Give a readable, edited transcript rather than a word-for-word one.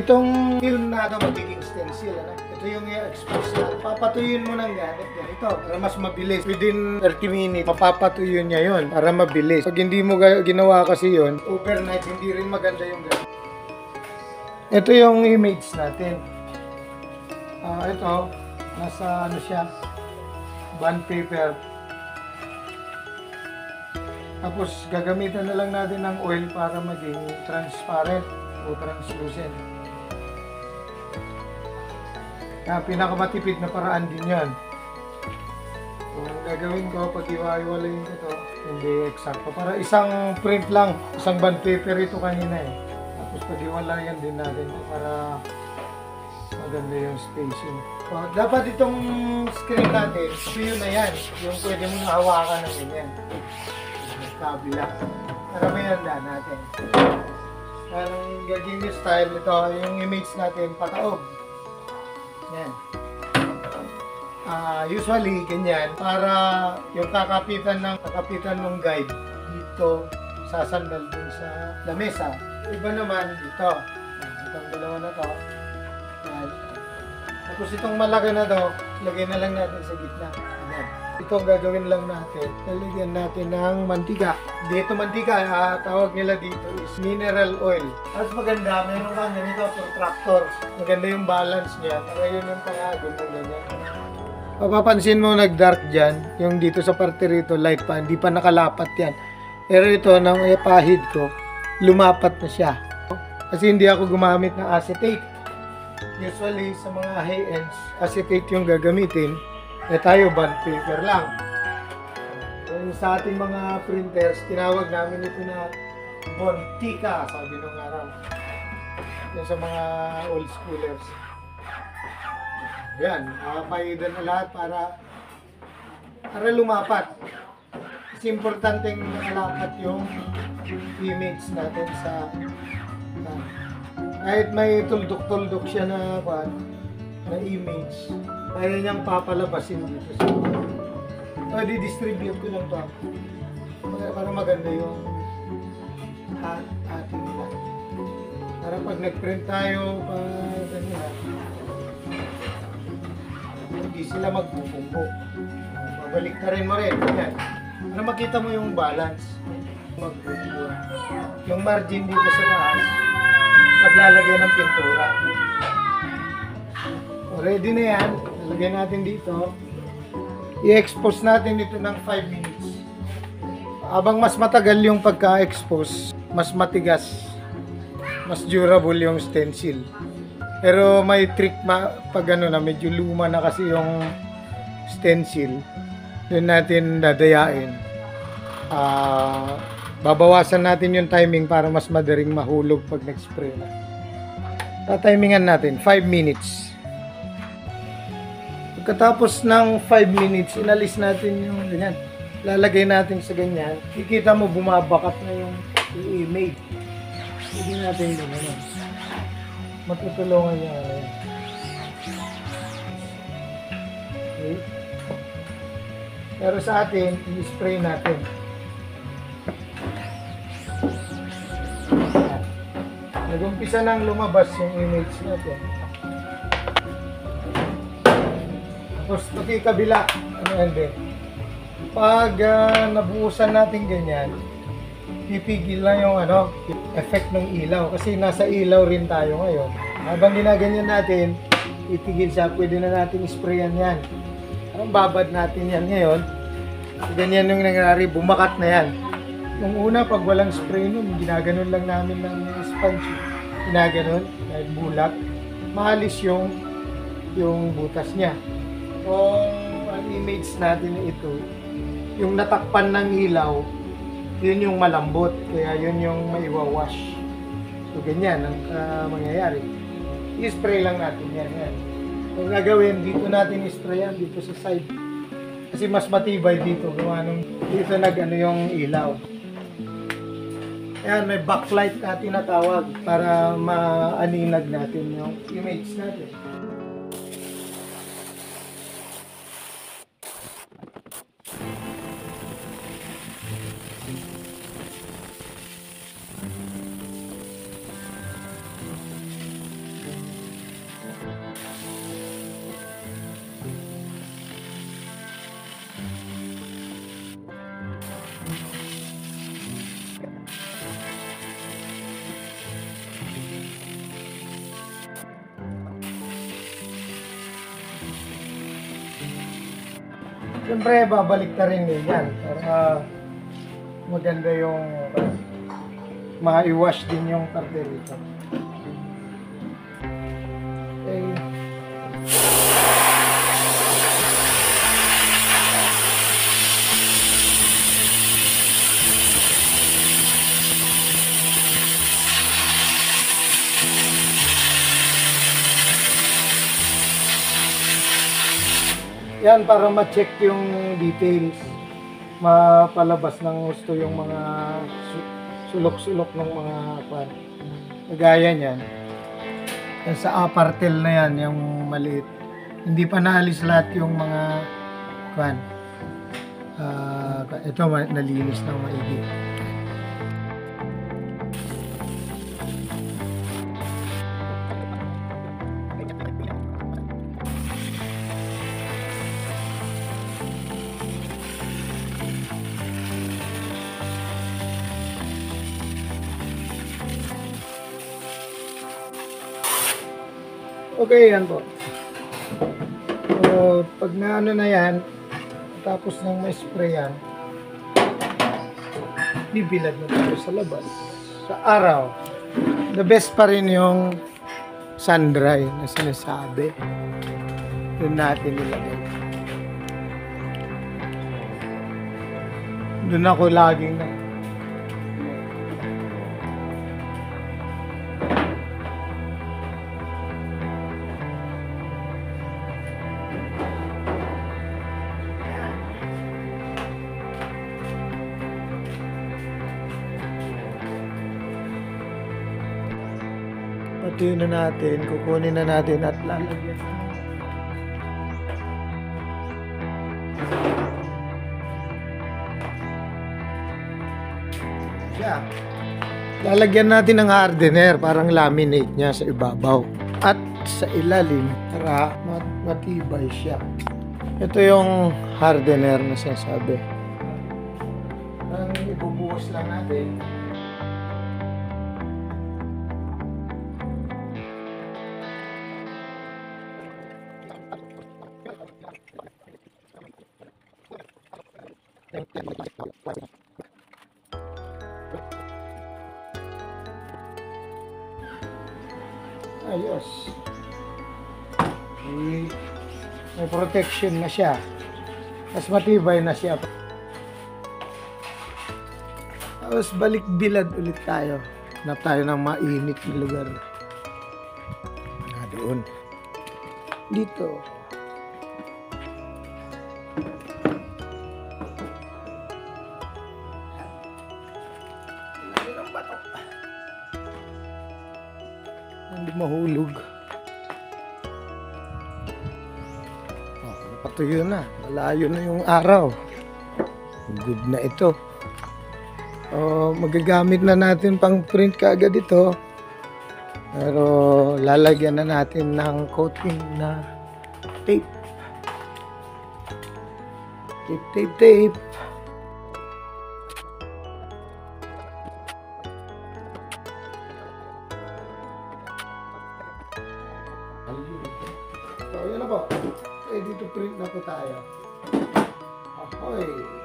Itong film na ito magiging stencil. Ano? Ito yung i-expose na. Papatuyuin mo ng ganito para mas mabilis. Within 30 minutes, mapapatuyo niya yun para mabilis. Pag hindi mo ginawa kasi yun, overnight, hindi rin maganda yung ganito. Ito yung image natin. Ito, nasa ano siya, bond paper. Tapos gagamitan na lang natin ng oil para maging transparent o translucent. Kaya pinakamatipid na paraan din yan. So, gagawin ko, pag iwa-iwalayin ko to, hindi eksakto. Para isang print lang, isang bond paper ito kanina eh. Tapos pag-iwalayan din natin ito para maganda yung spacing. So, dapat itong screen natin, view na yan. Yung pwede mo hawakan ng ganyan. Kabila. Para may handa natin. Ang gagawin yung style nito, yung image natin pataob. Yan. Usually, ganyan. Para yung kakapitan ng guide dito, sasandal dun sa lamesa. Iba naman dito. Itong dalawa na to. Yan. Tapos itong malaki na to, lagay na lang natin sa gitna. Yan. Ito ang gagawin lang natin. Lalagyan natin ng mantika. Dito mantika, tawag nila dito is mineral oil. Tapos maganda, mayroon kang ganito, protractor. Maganda yung balance niya. Para yun yung pangagod mo ganyan. Papapansin mo nag-dark dyan, yung dito sa parte rito, light pa, hindi pa nakalapat yan. Pero ito, nang ipahid ko, lumapat na siya. Kasi hindi ako gumamit ng acetate. Usually, sa mga high-ends, acetate yung gagamitin. Tayo bond paper lang. So, sa ating mga printers, tinawag namin ito na Bontica, sabi nung araw. Yung sa mga old schoolers. Yan, nakapahidan na lahat para lumapat. Kasi importanteng nakalapat yung image natin sa kahit may tuldok-tuldok siya na image, kaya niyang papalabasin dito sa pwede distribute ko lang to para maganda yung ating nila. Para pag nag-print tayo, hindi sila magpupumpo. Babalik ka rin mo rin. Yan. Para makita mo yung balance. Magpupumpo. Yung margin dito sa taas, paglalagyan ng pintura. Ready na yan. Lagyan natin dito. I-expose natin dito ng 5 minutes. Habang mas matagal yung pagka-expose, mas matigas, mas durable yung stencil. Pero may trick pag ano na medyo luma na kasi yung stencil, doon natin dadayain. Babawasan natin yung timing para mas madaling mahulog pag nag-spray na. Tatimingan natin 5 minutes. Pagkatapos ng 5 minutes, inalis natin yung ganyan. Lalagay natin sa ganyan. Kikita mo bumabakat na yung image. Hindi natin ganyan. Matutulungan niya. Okay. Pero sa atin, i-spray natin. Nag-umpisa nang lumabas yung image natin. Tapos pati kabila, pag nabuhusan natin ganyan, pipigil lang yung effect ng ilaw kasi nasa ilaw rin tayo ngayon. Habang ginaganyan natin, itigil siya, pwede na natin sprayan yan. Parang babad natin yan ngayon. Ganyan yung nangyari, bumakat na yan. Nung una, pag walang spray nun, ginaganon lang namin ng sponge. Ginaganon, dahil bulak, maalis yung butas niya. Kung ang image natin na ito, yung natakpan ng ilaw, yun yung malambot, kaya yun yung maiwawash. So ganyan ang mangyayari. I-spray lang natin yan. Kung gagawin, dito natin i-sprayan, dito sa side. Kasi mas matibay dito, gawa nung dito yung ilaw. Ayan, may backlight na tinatawag para maaninag natin yung image natin. Siyempre, babalik na rin yan para maganda yung ma-wash din yung carburetor. Okay. Yan, para ma-check yung details, mapalabas ng gusto yung mga sulok-sulok ng mga kwan. Kagaya niyan. Yan sa upper tail na yan, yung maliit. Hindi pa naalis lahat yung mga kwan. Ito nalinis ng maigi. Okay, yan po. So, pag naano na yan, tapos nang may spray yan, bibilad na tayo sa labas. Sa araw, the best pa rin yung sun dry na sinasabi. Doon natin nilagay. Doon ako laging na. Pati na natin, kukunin na natin at lalagyan. Siya. Lalagyan natin ng hardener, parang laminate niya sa ibabaw. At sa ilalim, para matibay siya. Ito yung hardener na sinasabi. Ang ibubuhos lang natin. Ayos. May protection na siya. Mas matibay na siya. Tapos balik bilad ulit tayo. Hanap tayo ng mainit na lugar. Doon. Dito. Hindi mahulog. Patuyo na. Malayo na yung araw. Good na ito. Magagamit na natin pang print kaagad ito. Pero lalagyan na natin ng coating na tape. Tape. So, yun na po. Ready to print na po tayo. Ahoy!